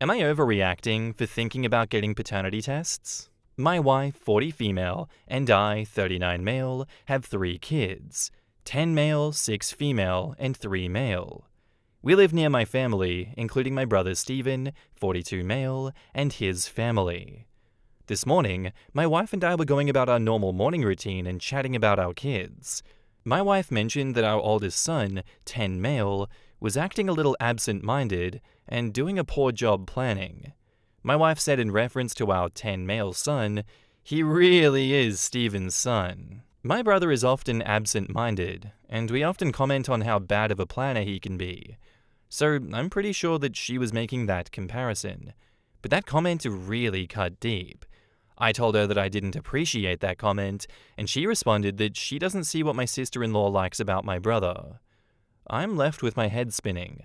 Am I overreacting for thinking about getting paternity tests? My wife, 40 female, and I, 39 male, have 3 kids. 10 male, 6 female, and 3 male. We live near my family, including my brother Stephen, 42 male, and his family. This morning, my wife and I were going about our normal morning routine and chatting about our kids. My wife mentioned that our oldest son, 10 male, was acting a little absent-minded and doing a poor job planning. My wife said in reference to our 10 male son, he really is Stephen's son. My brother is often absent-minded, and we often comment on how bad of a planner he can be. So I'm pretty sure that she was making that comparison. But that comment really cut deep. I told her that I didn't appreciate that comment, and she responded that she doesn't see what my sister-in-law likes about my brother. I'm left with my head spinning.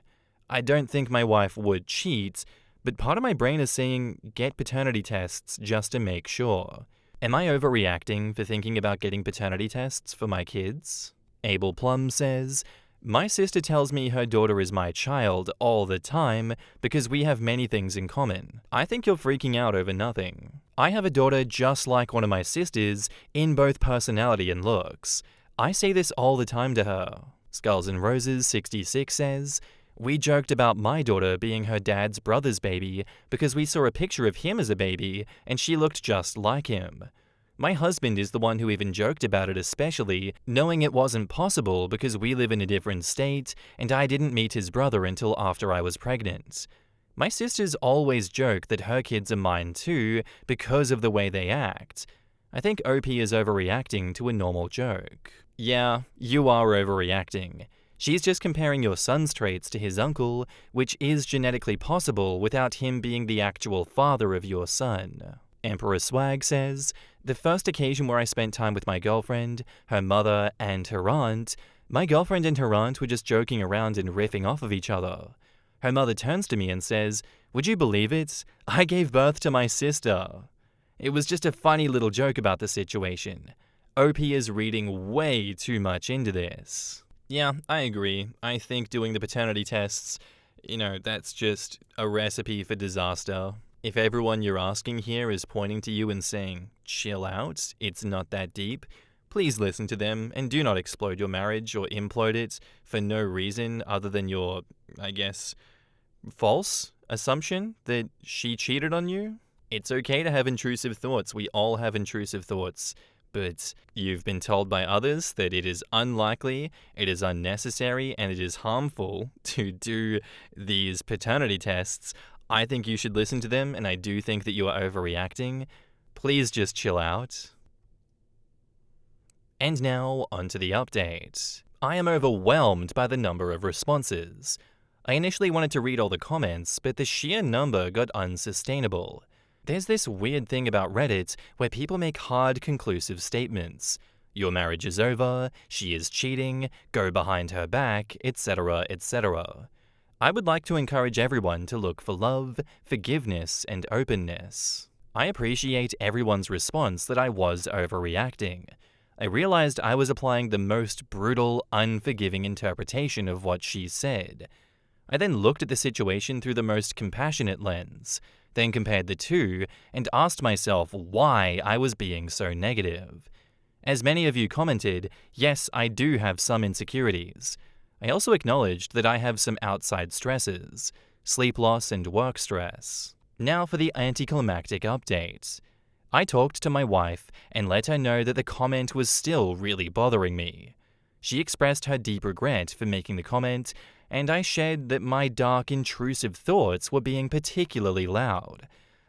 I don't think my wife would cheat, but part of my brain is saying get paternity tests just to make sure. Am I overreacting for thinking about getting paternity tests for my kids? Abel Plum says, my sister tells me her daughter is my child all the time because we have many things in common. I think you're freaking out over nothing. I have a daughter just like one of my sisters in both personality and looks. I say this all the time to her. Skulls and Roses 66 says, we joked about my daughter being her dad's brother's baby because we saw a picture of him as a baby and she looked just like him. My husband is the one who even joked about it, especially knowing it wasn't possible because we live in a different state and I didn't meet his brother until after I was pregnant. My sisters always joke that her kids are mine too because of the way they act. I think OP is overreacting to a normal joke. Yeah, you are overreacting. She's just comparing your son's traits to his uncle, which is genetically possible without him being the actual father of your son. Emperor Swag says, the first occasion where I spent time with my girlfriend, her mother, and her aunt, my girlfriend and her aunt were just joking around and riffing off of each other. Her mother turns to me and says, would you believe it? I gave birth to my sister. It was just a funny little joke about the situation. OP is reading way too much into this. Yeah, I agree. I think doing the paternity tests, that's just a recipe for disaster. If everyone you're asking here is pointing to you and saying, chill out, it's not that deep, please listen to them and do not explode your marriage or implode it for no reason other than your, false assumption that she cheated on you. It's okay to have intrusive thoughts. We all have intrusive thoughts. But you've been told by others that it is unlikely, it is unnecessary, and it is harmful to do these paternity tests. I think you should listen to them, and I do think that you are overreacting. Please just chill out. And now, onto the update. I am overwhelmed by the number of responses. I initially wanted to read all the comments, but the sheer number got unsustainable. There's this weird thing about Reddit where people make hard, conclusive statements. Your marriage is over, she is cheating, go behind her back, etc., etc. I would like to encourage everyone to look for love, forgiveness, and openness. I appreciate everyone's response that I was overreacting. I realized I was applying the most brutal, unforgiving interpretation of what she said. I then looked at the situation through the most compassionate lens, then compared the two, and asked myself why I was being so negative. As many of you commented, yes, I do have some insecurities. I also acknowledged that I have some outside stresses, sleep loss and work stress. Now for the anticlimactic update. I talked to my wife and let her know that the comment was still really bothering me. She expressed her deep regret for making the comment, and I shared that my dark, intrusive thoughts were being particularly loud.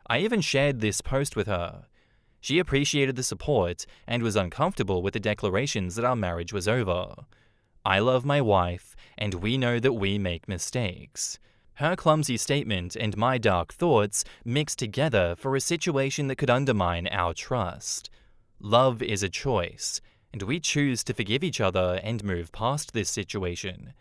I even shared this post with her. She appreciated the support and was uncomfortable with the declarations that our marriage was over. I love my wife, and we know that we make mistakes. Her clumsy statement and my dark thoughts mixed together for a situation that could undermine our trust. Love is a choice, and we choose to forgive each other and move past this situation.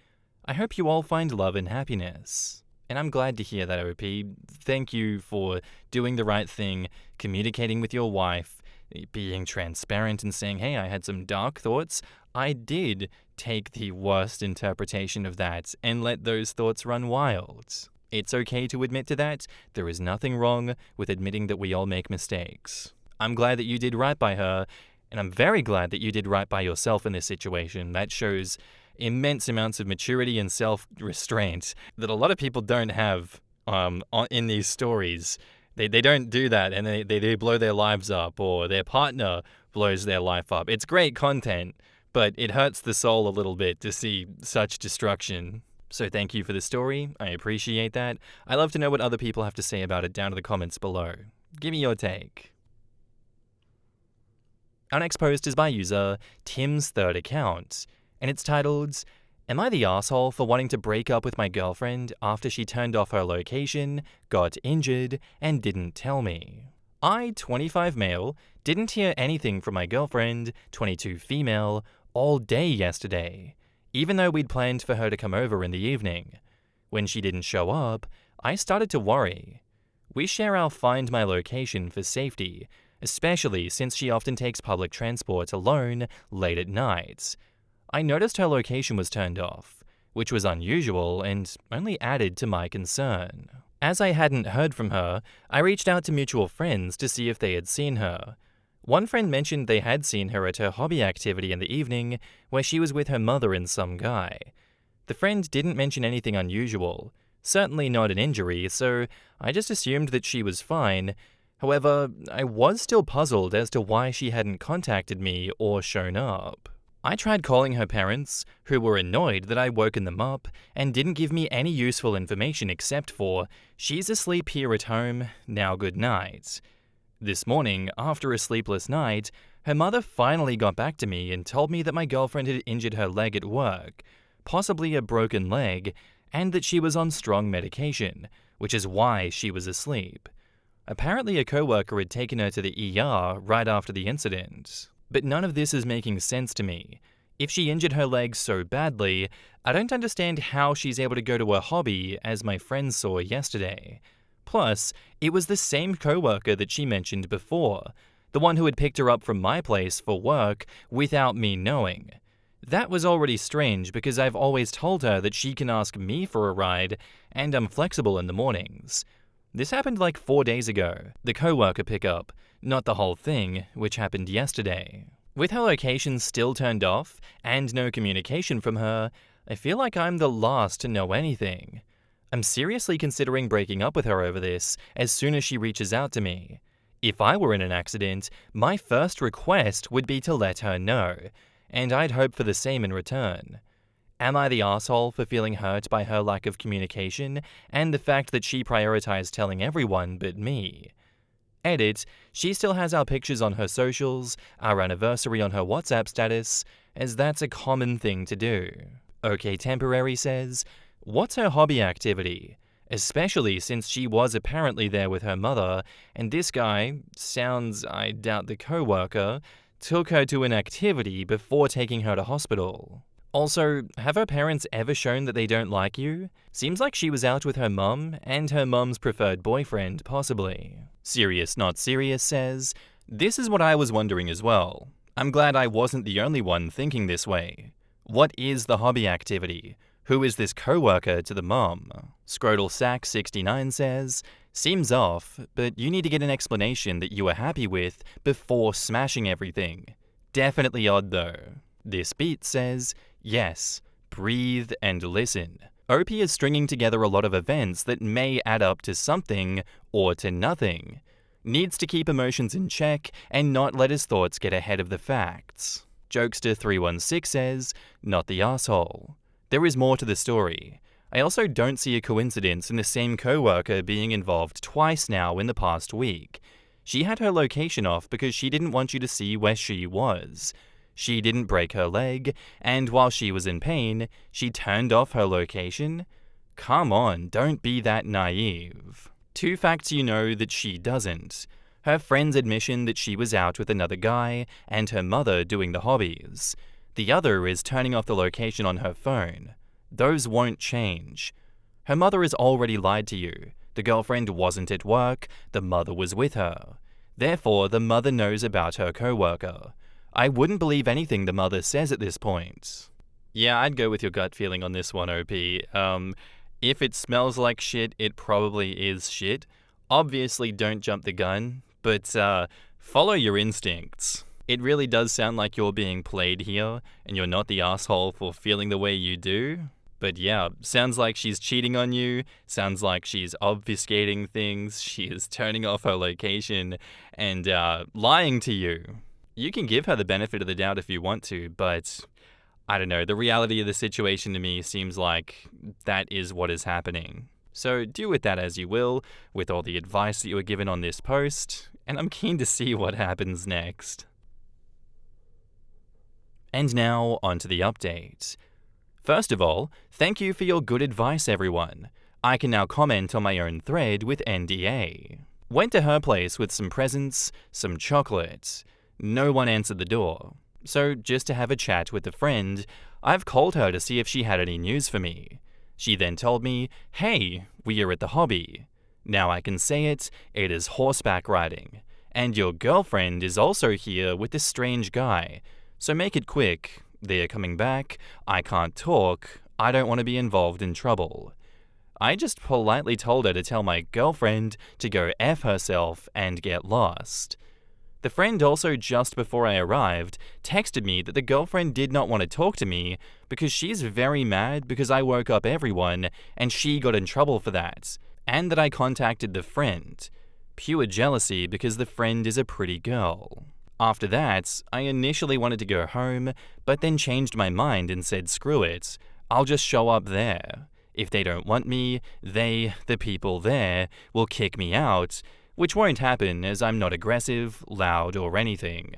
I hope you all find love and happiness. And I'm glad to hear that, OP. Thank you for doing the right thing, communicating with your wife, being transparent and saying, hey, I had some dark thoughts. I did take the worst interpretation of that and let those thoughts run wild. It's okay to admit to that. There is nothing wrong with admitting that we all make mistakes. I'm glad that you did right by her, and I'm very glad that you did right by yourself in this situation. That shows immense amounts of maturity and self-restraint that a lot of people don't have in these stories. They don't do that, and they blow their lives up, or their partner blows their life up. It's great content, but it hurts the soul a little bit to see such destruction. So thank you for the story. I appreciate that. I love to know what other people have to say about it down in the comments below. Give me your take. Our next post is by user Tim's Third Account, and it's titled, "Am I the asshole for wanting to break up with my girlfriend after she turned off her location, got injured, and didn't tell me? I, 25 male, didn't hear anything from my girlfriend, 22 female, all day yesterday, even though we'd planned for her to come over in the evening. When she didn't show up, I started to worry. We share our Find My location for safety, especially since she often takes public transport alone late at night. I noticed her location was turned off, which was unusual and only added to my concern. As I hadn't heard from her, I reached out to mutual friends to see if they had seen her. One friend mentioned they had seen her at her hobby activity in the evening, where she was with her mother and some guy. The friend didn't mention anything unusual, certainly not an injury, so I just assumed that she was fine. However, I was still puzzled as to why she hadn't contacted me or shown up. I tried calling her parents, who were annoyed that I'd woken them up and didn't give me any useful information except for, 'She's asleep here at home, now good night.' This morning, after a sleepless night, her mother finally got back to me and told me that my girlfriend had injured her leg at work, possibly a broken leg, and that she was on strong medication, which is why she was asleep. Apparently a coworker had taken her to the ER right after the incident. But none of this is making sense to me. If she injured her leg so badly, I don't understand how she's able to go to her hobby as my friend saw yesterday. Plus, it was the same coworker that she mentioned before, the one who had picked her up from my place for work without me knowing. That was already strange because I've always told her that she can ask me for a ride, and I'm flexible in the mornings. This happened like 4 days ago, the coworker pickup, not the whole thing, which happened yesterday. With her location still turned off and no communication from her, I feel like I'm the last to know anything. I'm seriously considering breaking up with her over this as soon as she reaches out to me. If I were in an accident, my first request would be to let her know, and I'd hope for the same in return. Am I the asshole for feeling hurt by her lack of communication and the fact that she prioritized telling everyone but me? Edit, she still has our pictures on her socials, our anniversary on her WhatsApp status, as that's a common thing to do. OK Temporary says, what's her hobby activity? Especially since she was apparently there with her mother, and this guy, sounds, I doubt the coworker, took her to an activity before taking her to hospital. Also, have her parents ever shown that they don't like you? Seems like she was out with her mum and her mum's preferred boyfriend, possibly. Serious Not Serious says, this is what I was wondering as well. I'm glad I wasn't the only one thinking this way. What is the hobby activity? Who is this coworker to the mum? Scrotal Sack 69 says, seems off, but you need to get an explanation that you are happy with before smashing everything. Definitely odd though. This Beat says, yes, breathe and listen. OP is stringing together a lot of events that may add up to something or to nothing. Needs to keep emotions in check and not let his thoughts get ahead of the facts. Jokester316 says, not the asshole. There is more to the story. I also don't see a coincidence in the same coworker being involved twice now in the past week. She had her location off because she didn't want you to see where she was. She didn't break her leg, and while she was in pain, she turned off her location? Come on, don't be that naive. 2 facts you know that she doesn't. Her friend's admission that she was out with another guy, and her mother doing the hobbies. The other is turning off the location on her phone. Those won't change. Her mother has already lied to you. The girlfriend wasn't at work, the mother was with her. Therefore, the mother knows about her coworker. I wouldn't believe anything the mother says at this point. Yeah, I'd go with your gut feeling on this one, OP. If it smells like shit, it probably is shit. Obviously, don't jump the gun, but follow your instincts. It really does sound like you're being played here, and you're not the asshole for feeling the way you do. But yeah, sounds like she's cheating on you, sounds like she's obfuscating things, she is turning off her location, and lying to you. You can give her the benefit of the doubt if you want to, but I don't know, the reality of the situation to me seems like that is what is happening. So do with that as you will, with all the advice that you were given on this post, and I'm keen to see what happens next. And now, on to the update. First of all, thank you for your good advice, everyone. I can now comment on my own thread with NDA. Went to her place with some presents, some chocolate. No one answered the door. So just to have a chat with a friend, I've called her to see if she had any news for me. She then told me, hey, we are at the hobby. Now I can say it is horseback riding. And your girlfriend is also here with this strange guy. So make it quick. They're coming back. I can't talk. I don't want to be involved in trouble. I just politely told her to tell my girlfriend to go F herself and get lost. The friend also, just before I arrived, texted me that the girlfriend did not want to talk to me because she's very mad because I woke up everyone and she got in trouble for that, and that I contacted the friend. Pure jealousy because the friend is a pretty girl. After that, I initially wanted to go home, but then changed my mind and said screw it, I'll just show up there. If they don't want me, the people there, will kick me out, which won't happen as I'm not aggressive, loud, or anything.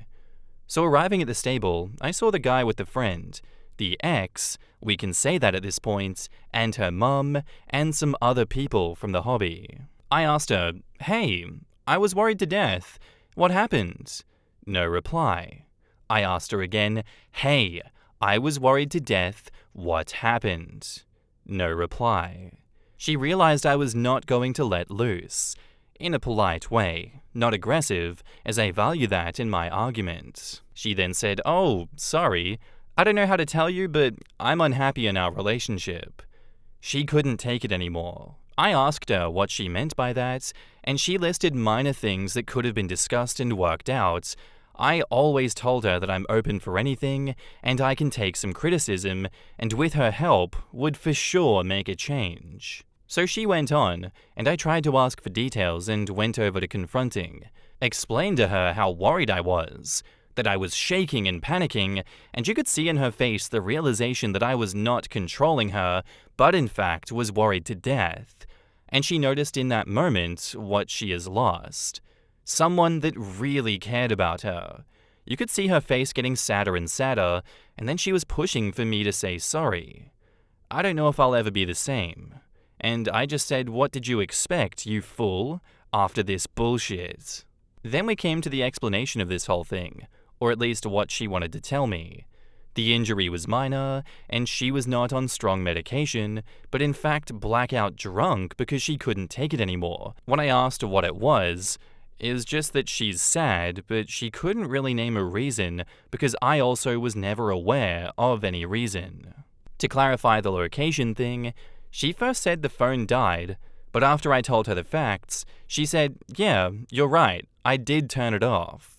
So arriving at the stable, I saw the guy with the friend, the ex, we can say that at this point, and her mum, and some other people from the hobby. I asked her, hey, I was worried to death. What happened? No reply. I asked her again, hey, I was worried to death. What happened? No reply. She realized I was not going to let loose. In a polite way, not aggressive, as I value that in my argument. She then said, oh, sorry, I don't know how to tell you, but I'm unhappy in our relationship. She couldn't take it anymore. I asked her what she meant by that, and she listed minor things that could have been discussed and worked out. I always told her that I'm open for anything, and I can take some criticism, and with her help, would for sure make a change. So she went on, and I tried to ask for details and went over to confronting. Explained to her how worried I was, that I was shaking and panicking, and you could see in her face the realization that I was not controlling her, but in fact was worried to death. And she noticed in that moment what she has lost. Someone that really cared about her. You could see her face getting sadder and sadder, and then she was pushing for me to say sorry. I don't know if I'll ever be the same. And I just said, what did you expect, you fool, after this bullshit? Then we came to the explanation of this whole thing, or at least what she wanted to tell me. The injury was minor, and she was not on strong medication, but in fact blackout drunk because she couldn't take it anymore. When I asked her what it was just that she's sad, but she couldn't really name a reason because I also was never aware of any reason. To clarify the location thing, she first said the phone died, but after I told her the facts, she said, yeah, you're right, I did turn it off.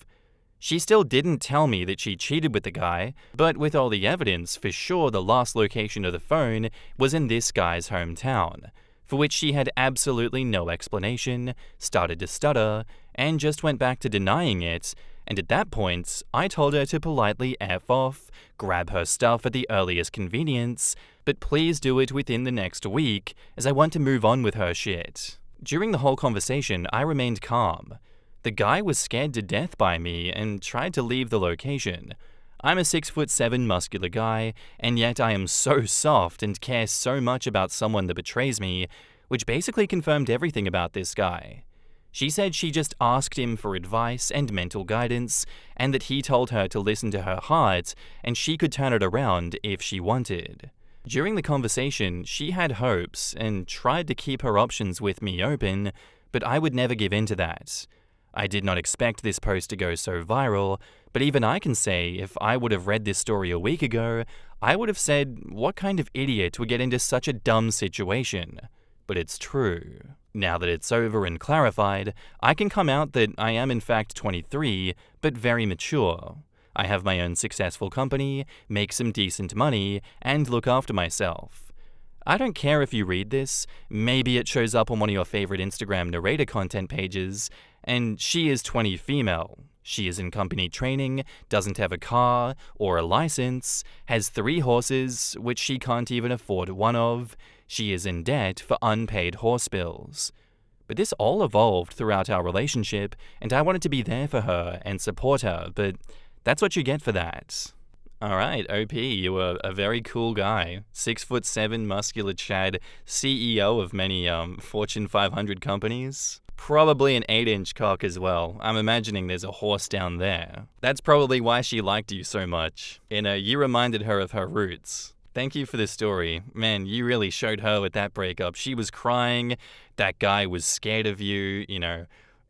She still didn't tell me that she cheated with the guy, but with all the evidence, for sure the last location of the phone was in this guy's hometown, for which she had absolutely no explanation, started to stutter, and just went back to denying it, and at that point, I told her to politely F off, grab her stuff at the earliest convenience, but please do it within the next week, as I want to move on with her shit. During the whole conversation, I remained calm. The guy was scared to death by me and tried to leave the location. I'm a 6'7" muscular guy, and yet I am so soft and care so much about someone that betrays me, which basically confirmed everything about this guy. She said she just asked him for advice and mental guidance, and that he told her to listen to her heart, and she could turn it around if she wanted. During the conversation, she had hopes and tried to keep her options with me open, but I would never give in to that. I did not expect this post to go so viral, but even I can say if I would have read this story a week ago, I would have said, what kind of idiot would get into such a dumb situation? But it's true. Now that it's over and clarified, I can come out that I am in fact 23, but very mature. I have my own successful company, make some decent money, and look after myself. I don't care if you read this, maybe it shows up on one of your favorite Instagram narrator content pages, and she is 20 female. She is in company training, doesn't have a car or a license, has 3 horses, which she can't even afford one of. She is in debt for unpaid horse bills. But this all evolved throughout our relationship, and I wanted to be there for her and support her, but that's what you get for that. Alright, OP, you were a very cool guy. 6'7", muscular Chad, CEO of many Fortune 500 companies. Probably an 8-inch cock as well. I'm imagining there's a horse down there. That's probably why she liked you so much. You reminded her of her roots. Thank you for this story. Man, you really showed her with that breakup. She was crying. That guy was scared of you,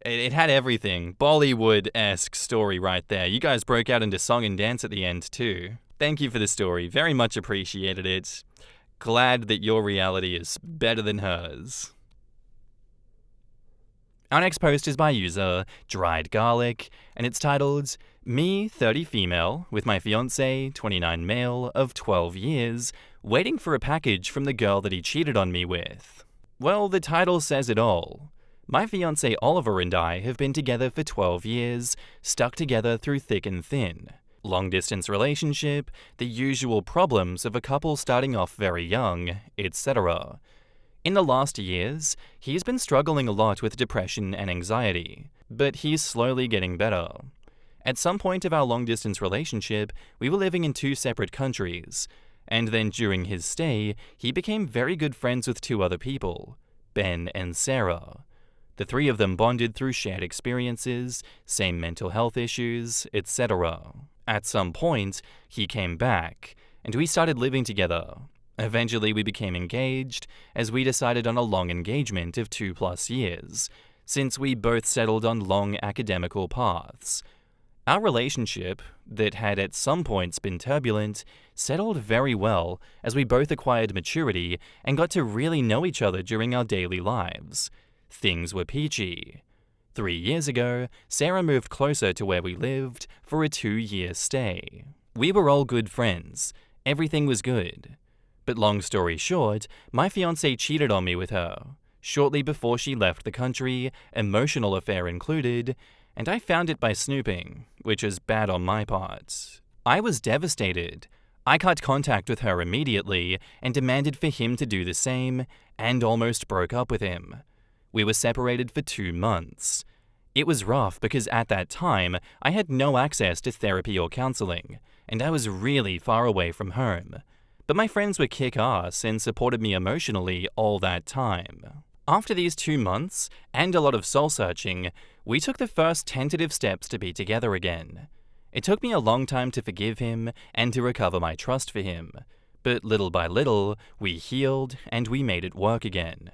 It had everything. Bollywood-esque story right there. You guys broke out into song and dance at the end too. Thank you for the story. Very much appreciated it. Glad that your reality is better than hers. Our next post is by user Dried Garlic, and it's titled, Me, 30 female, with my fiancé, 29 male, of 12 years, waiting for a package from the girl that he cheated on me with. Well, the title says it all. My fiancé Oliver and I have been together for 12 years, stuck together through thick and thin. Long-distance relationship, the usual problems of a couple starting off very young, etc. In the last years, he's been struggling a lot with depression and anxiety, but he's slowly getting better. At some point of our long-distance relationship, we were living in 2 separate countries, and then during his stay, he became very good friends with 2 other people, Ben and Sarah. The 3 of them bonded through shared experiences, same mental health issues, etc. At some point, he came back, and we started living together. Eventually, we became engaged, as we decided on a long engagement of 2+ years, since we both settled on long academical paths. Our relationship, that had at some points been turbulent, settled very well as we both acquired maturity and got to really know each other during our daily lives. Things were peachy. 3 years ago, Sarah moved closer to where we lived for a 2-year stay. We were all good friends. Everything was good. But long story short, my fiancé cheated on me with her. Shortly before she left the country, emotional affair included, and I found it by snooping, which is bad on my part. I was devastated. I cut contact with her immediately and demanded for him to do the same, and almost broke up with him. We were separated for 2 months. It was rough because at that time, I had no access to therapy or counseling, and I was really far away from home. But my friends were kick-ass and supported me emotionally all that time. After these 2 months, and a lot of soul-searching, we took the first tentative steps to be together again. It took me a long time to forgive him and to recover my trust for him, but little by little, we healed and we made it work again.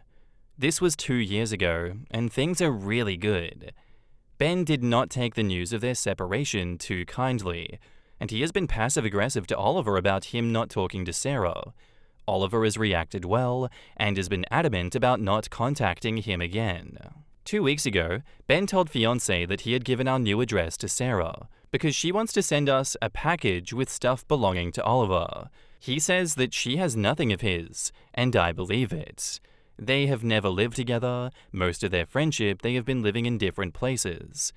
This was 2 years ago, and things are really good. Ben did not take the news of their separation too kindly, and he has been passive-aggressive to Oliver about him not talking to Sarah. Oliver has reacted well, and has been adamant about not contacting him again. 2 weeks ago, Ben told fiancé that he had given our new address to Sarah, because she wants to send us a package with stuff belonging to Oliver. He says that she has nothing of his, and I believe it. They have never lived together. Most of their friendship, they have been living in different places.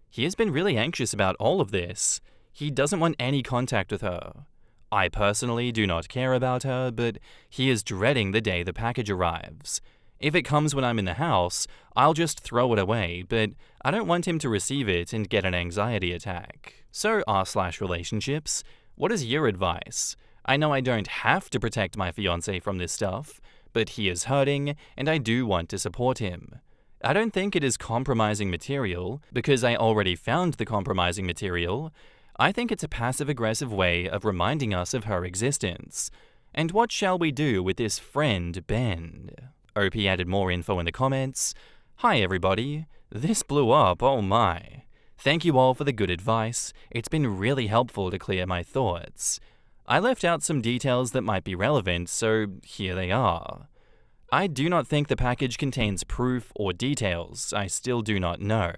He has been really anxious about all of this. He doesn't want any contact with her. I personally do not care about her, but he is dreading the day the package arrives. If it comes when I'm in the house, I'll just throw it away, but I don't want him to receive it and get an anxiety attack. So r/relationships, what is your advice? I know I don't have to protect my fiancé from this stuff, but he is hurting, and I do want to support him. I don't think it is compromising material, because I already found the compromising material. I think it's a passive-aggressive way of reminding us of her existence. And what shall we do with this friend, Ben? OP added more info in the comments. Hi everybody. This blew up, oh my. Thank you all for the good advice. It's been really helpful to clear my thoughts. I left out some details that might be relevant, so here they are. I do not think the package contains proof or details. I still do not know.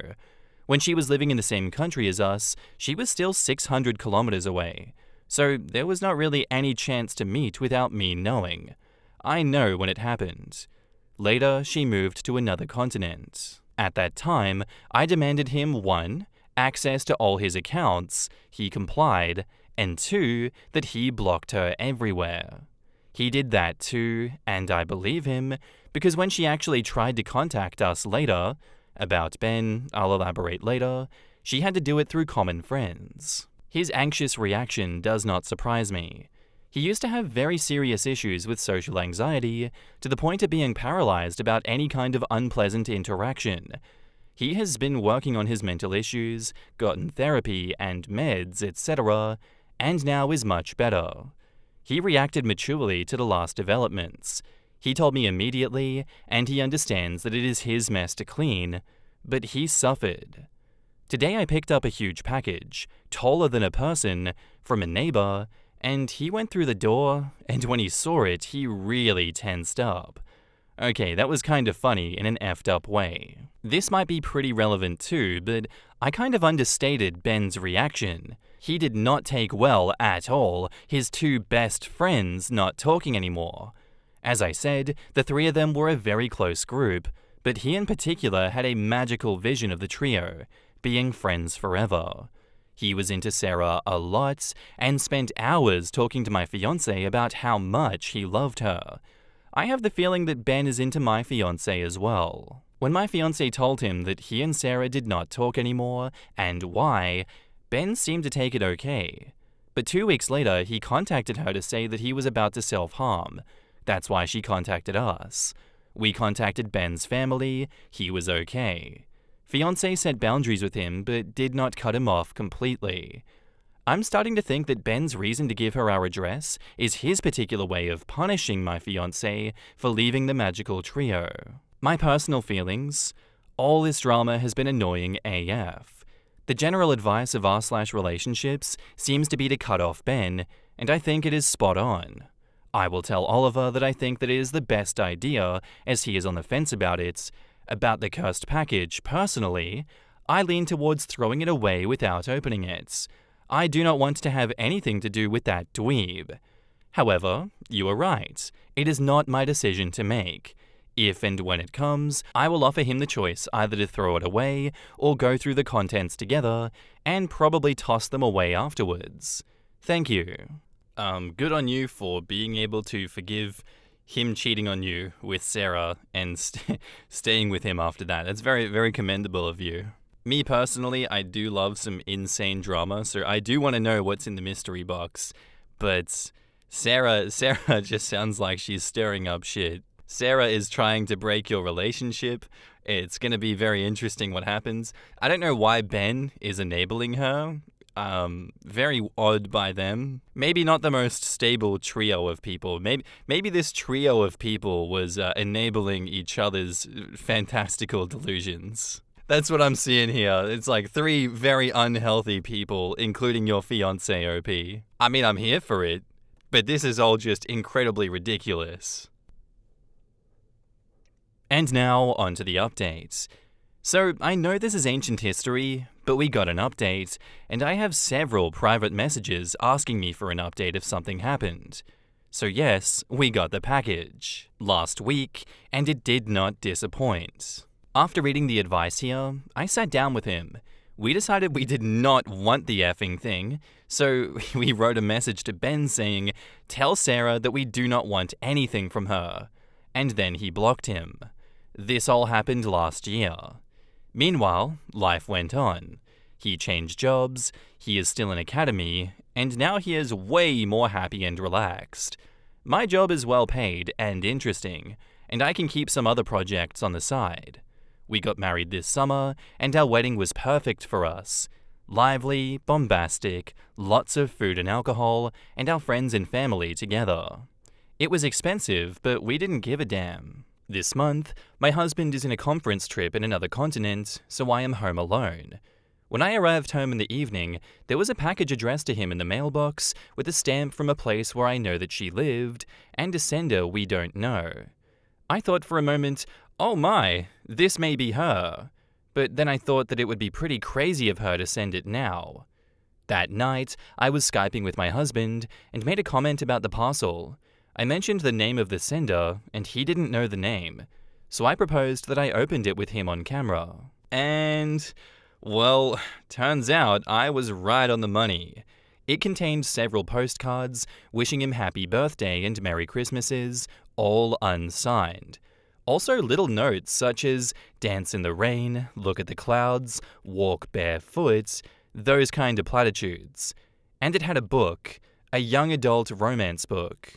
When she was living in the same country as us, she was still 600 kilometers away. So there was not really any chance to meet without me knowing. I know when it happened. Later, she moved to another continent. At that time, I demanded him 1. Access to all his accounts. He complied. And 2. That he blocked her everywhere. He did that too, and I believe him, because when she actually tried to contact us later, about Ben, I'll elaborate later, she had to do it through common friends. His anxious reaction does not surprise me. He used to have very serious issues with social anxiety, to the point of being paralyzed about any kind of unpleasant interaction. He has been working on his mental issues, gotten therapy and meds, etc., and now is much better. He reacted maturely to the last developments. He told me immediately, and he understands that it is his mess to clean, but he suffered. Today I picked up a huge package, taller than a person, from a neighbor, and he went through the door, and when he saw it, he really tensed up. Okay, that was kind of funny in an effed up way. This might be pretty relevant too, but I kind of understated Ben's reaction. He did not take well at all, his 2 best friends not talking anymore. As I said, the 3 of them were a very close group, but he in particular had a magical vision of the trio, being friends forever. He was into Sarah a lot, and spent hours talking to my fiancé about how much he loved her. I have the feeling that Ben is into my fiancé as well. When my fiancé told him that he and Sarah did not talk anymore, and why, Ben seemed to take it okay. But 2 weeks later, he contacted her to say that he was about to self-harm. That's why she contacted us. We contacted Ben's family. He was okay. Fiancé set boundaries with him, but did not cut him off completely. I'm starting to think that Ben's reason to give her our address is his particular way of punishing my fiancé for leaving the magical trio. My personal feelings: all this drama has been annoying AF. The general advice of r/relationships seems to be to cut off Ben, and I think it is spot on. I will tell Oliver that I think that it is the best idea, as he is on the fence about it. About the cursed package, personally, I lean towards throwing it away without opening it. I do not want to have anything to do with that dweeb. However, you are right. It is not my decision to make. If and when it comes, I will offer him the choice either to throw it away or go through the contents together and probably toss them away afterwards. Thank you. Good on you for being able to forgive him cheating on you with Sarah and staying with him after that. That's very, very commendable of you. Me personally, I do love some insane drama, so I do want to know what's in the mystery box. But Sarah just sounds like she's stirring up shit. Sarah is trying to break your relationship. It's going to be very interesting what happens. I don't know why Ben is enabling her. Very odd by them. Maybe not the most stable trio of people. Maybe this trio of people was enabling each other's fantastical delusions. That's what I'm seeing here. It's like 3 very unhealthy people, including your fiancé, OP. I mean, I'm here for it, but this is all just incredibly ridiculous. And now, on to the update. So, I know this is ancient history, but we got an update, and I have several private messages asking me for an update if something happened. So yes, we got the package last week, and it did not disappoint. After reading the advice here, I sat down with him. We decided we did not want the effing thing, so we wrote a message to Ben saying, "Tell Sarah that we do not want anything from her." And then he blocked him. This all happened last year. Meanwhile, life went on. He changed jobs, he is still in academy, and now he is way more happy and relaxed. My job is well paid and interesting, and I can keep some other projects on the side. We got married this summer, and our wedding was perfect for us. Lively, bombastic, lots of food and alcohol, and our friends and family together. It was expensive, but we didn't give a damn. This month, my husband is in a conference trip in another continent, so I am home alone. When I arrived home in the evening, there was a package addressed to him in the mailbox with a stamp from a place where I know that she lived, and a sender we don't know. I thought for a moment, oh my, this may be her. But then I thought that it would be pretty crazy of her to send it now. That night, I was Skyping with my husband and made a comment about the parcel. I mentioned the name of the sender, and he didn't know the name, so I proposed that I opened it with him on camera. And, well, turns out I was right on the money. It contained several postcards wishing him happy birthday and Merry Christmases, all unsigned. Also little notes such as dance in the rain, look at the clouds, walk barefoot, those kind of platitudes. And it had a book, a young adult romance book.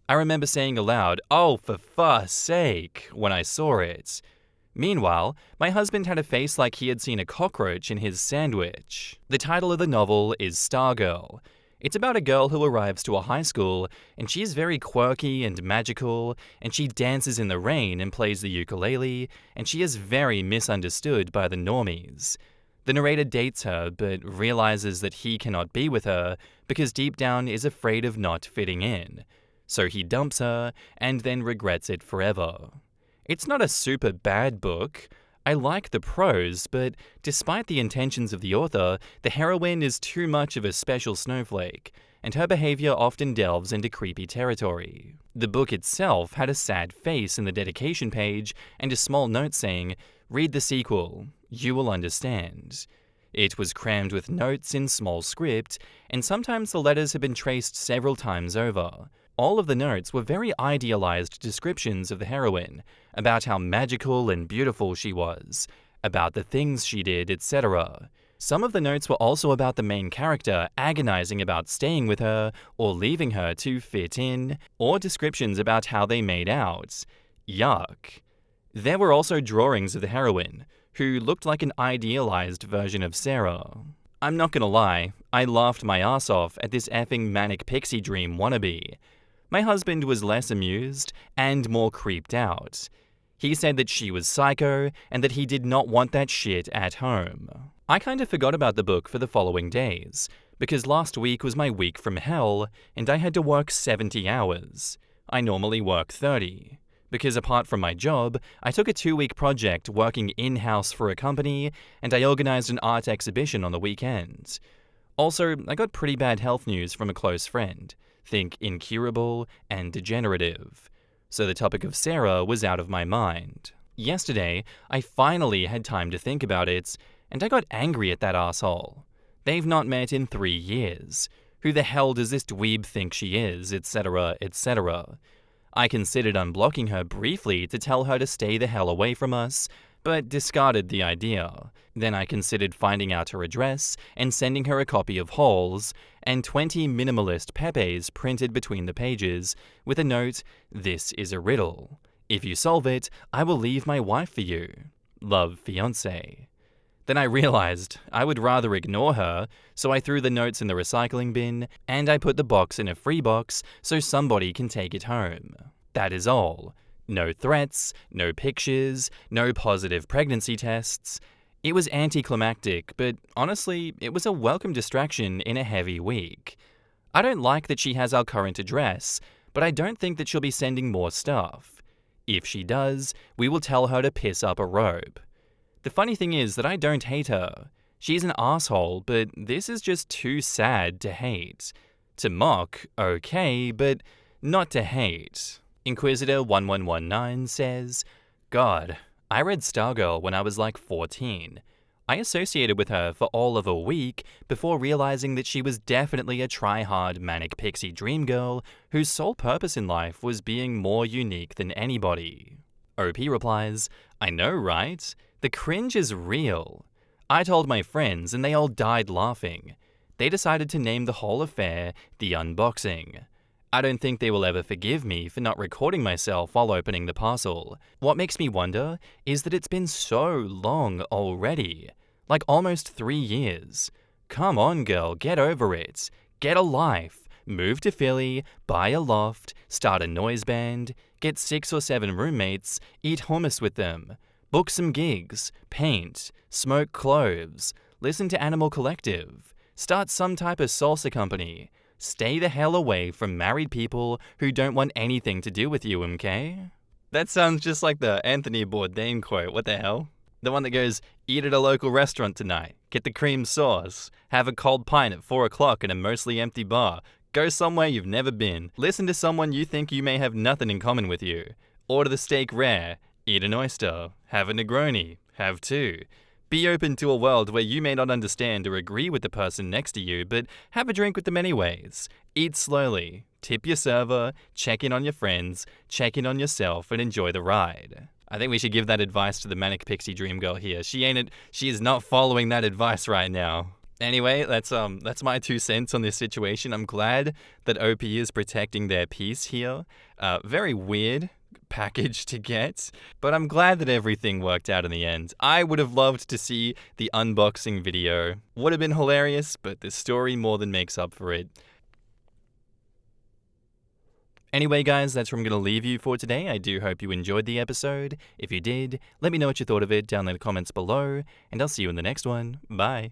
I remember saying aloud, "Oh, for fuck's sake," when I saw it. Meanwhile, my husband had a face like he had seen a cockroach in his sandwich. The title of the novel is Stargirl. It's about a girl who arrives to a high school, and she is very quirky and magical, and she dances in the rain and plays the ukulele, and she is very misunderstood by the normies. The narrator dates her, but realizes that he cannot be with her because deep down is afraid of not fitting in. So he dumps her, and then regrets it forever. It's not a super bad book. I like the prose, but despite the intentions of the author, the heroine is too much of a special snowflake, and her behavior often delves into creepy territory. The book itself had a sad face in the dedication page and a small note saying, "Read the sequel, you will understand." It was crammed with notes in small script, and sometimes the letters had been traced several times over. All of the notes were very idealized descriptions of the heroine, about how magical and beautiful she was, about the things she did, etc. Some of the notes were also about the main character agonizing about staying with her or leaving her to fit in, or descriptions about how they made out. Yuck. There were also drawings of the heroine, who looked like an idealized version of Sarah. I'm not gonna lie, I laughed my ass off at this effing manic pixie dream wannabe. My husband was less amused and more creeped out. He said that she was psycho and that he did not want that shit at home. I kind of forgot about the book for the following days, because last week was my week from hell and I had to work 70 hours. I normally work 30. Because apart from my job, I took a 2-week project working in-house for a company, and I organized an art exhibition on the weekend. Also, I got pretty bad health news from a close friend. Think incurable and degenerative. So the topic of Sarah was out of my mind. Yesterday, I finally had time to think about it, and I got angry at that asshole. They've not met in 3 years. Who the hell does this dweeb think she is, etc., etc. I considered unblocking her briefly to tell her to stay the hell away from us, but discarded the idea. Then I considered finding out her address and sending her a copy of Halls and 20 minimalist Pepes printed between the pages with a note, "This is a riddle. If you solve it, I will leave my wife for you. Love, fiancé." Then I realized I would rather ignore her, so I threw the notes in the recycling bin, and I put the box in a free box so somebody can take it home. That is all. No threats, no pictures, no positive pregnancy tests. It was anticlimactic, but honestly, it was a welcome distraction in a heavy week. I don't like that she has our current address, but I don't think that she'll be sending more stuff. If she does, we will tell her to piss up a robe. The funny thing is that I don't hate her. She's an asshole, but this is just too sad to hate. To mock, okay, but not to hate. Inquisitor1119 says, "God, I read Stargirl when I was like 14. I associated with her for all of a week before realizing that she was definitely a try-hard manic pixie dream girl whose sole purpose in life was being more unique than anybody." OP replies, "I know, right? The cringe is real. I told my friends and they all died laughing. They decided to name the whole affair The Unboxing. I don't think they will ever forgive me for not recording myself while opening the parcel. What makes me wonder is that it's been so long already. Like almost 3 years. Come on, girl, get over it. Get a life. Move to Philly, buy a loft, start a noise band. Get 6 or 7 roommates, eat hummus with them, book some gigs, paint, smoke cloves, listen to Animal Collective, start some type of salsa company. Stay the hell away from married people who don't want anything to do with you, MK? That sounds just like the Anthony Bourdain quote, what the hell? The one that goes, eat at a local restaurant tonight, get the cream sauce, have a cold pint at 4 o'clock in a mostly empty bar, go somewhere you've never been, listen to someone you think you may have nothing in common with you, order the steak rare, eat an oyster, have a Negroni, have 2. Be open to a world where you may not understand or agree with the person next to you, but have a drink with them anyways. Eat slowly, tip your server, check in on your friends, check in on yourself, and enjoy the ride. I think we should give that advice to the Manic Pixie Dream Girl here. She is not following that advice right now. Anyway, that's my 2 cents on this situation. I'm glad that OP is protecting their peace here. Very weird package to get, but I'm glad that everything worked out in the end. I would have loved to see the unboxing video. Would have been hilarious, but the story more than makes up for it. Anyway, guys, that's where I'm going to leave you for today. I do hope you enjoyed the episode. If you did, let me know what you thought of it down in the comments below, and I'll see you in the next one. Bye.